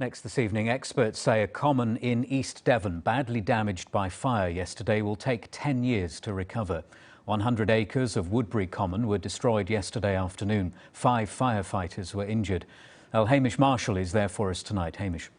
Next this evening, experts say a common in East Devon, badly damaged by fire yesterday, will take 10 years to recover. 100 acres of Woodbury Common were destroyed yesterday afternoon. 5 firefighters were injured. Hamish Marshall is there for us tonight. Hamish.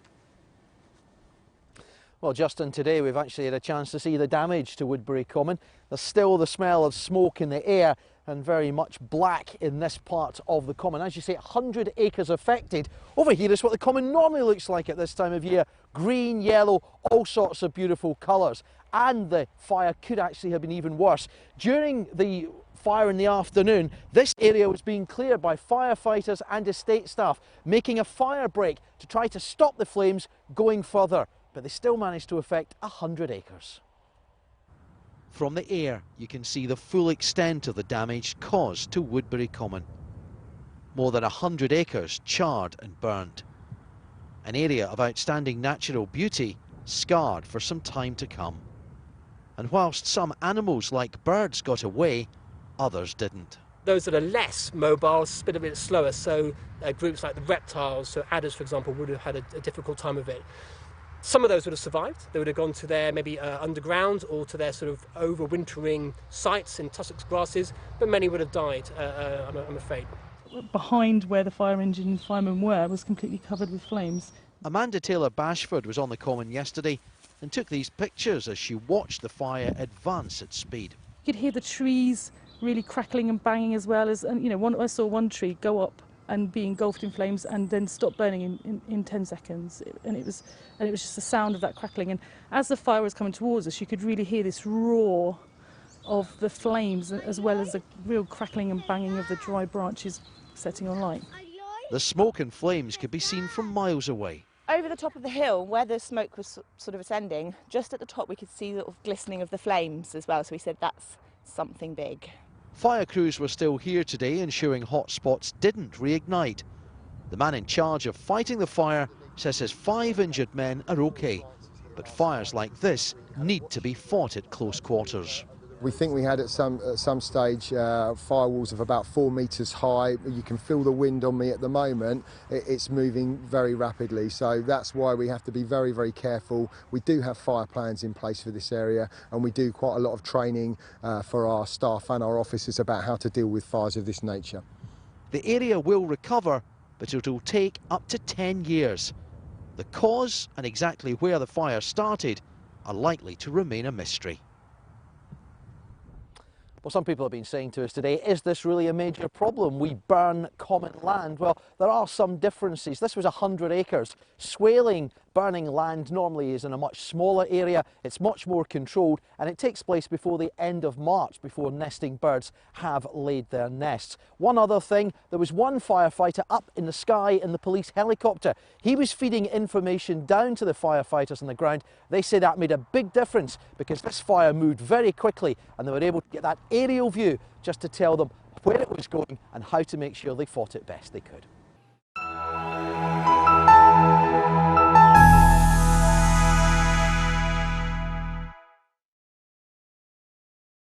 Well, Justin, today we've actually had a chance to see the damage to Woodbury Common. There's still the smell of smoke in the air and very much black in this part of the common. As you say, 100 acres affected. Over here is what the common normally looks like at this time of year. Green, yellow, all sorts of beautiful colours. And the fire could actually have been even worse. During the fire in the afternoon, this area was being cleared by firefighters and estate staff, making a fire break to try to stop the flames going further. But they still managed to affect 100 acres. From the air, you can see the full extent of the damage caused to Woodbury Common. More than 100 acres charred and burned. An area of outstanding natural beauty, scarred for some time to come. And whilst some animals like birds got away, others didn't. Those that are less mobile spin a bit slower, so groups like the reptiles, so adders for example, would have had a difficult time of it. Some of those would have survived. They would have gone to their maybe underground or to their sort of overwintering sites in tussocks grasses, but many would have died, I'm afraid. Behind where the fire engine and firemen were was completely covered with flames. Amanda Taylor-Bashford was on the common yesterday and took these pictures as she watched the fire advance at speed. You could hear the trees really crackling and banging as well as, and I saw one tree go up and be engulfed in flames and then stop burning in 10 seconds. And it was just the sound of that crackling. And as the fire was coming towards us, you could really hear this roar of the flames as well as the real crackling and banging of the dry branches setting on light. The smoke and flames could be seen from miles away. Over the top of the hill, where the smoke was sort of ascending, just at the top we could see the glistening of the flames as well. So we said that's something big. Fire crews were still here today, ensuring hot spots didn't reignite. The man in charge of fighting the fire says his 5 injured men are okay, but fires like this need to be fought at close quarters. We think we had at some stage firewalls of about 4 metres high. You can feel the wind on me at the moment. It's moving very rapidly, so that's why we have to be very, very careful. We do have fire plans in place for this area, and we do quite a lot of training for our staff and our officers about how to deal with fires of this nature. The area will recover, but it will take up to 10 years. The cause and exactly where the fire started are likely to remain a mystery. Well, some people have been saying to us today, is this really a major problem? We burn common land. Well, there are some differences. This was 100 acres. Swaling, burning land normally is in a much smaller area. It's much more controlled, and it takes place before the end of March, before nesting birds have laid their nests. One other thing, there was one firefighter up in the sky in the police helicopter. He was feeding information down to the firefighters on the ground. They say that made a big difference because this fire moved very quickly and they were able to get that aerial view just to tell them where it was going and how to make sure they fought it best they could.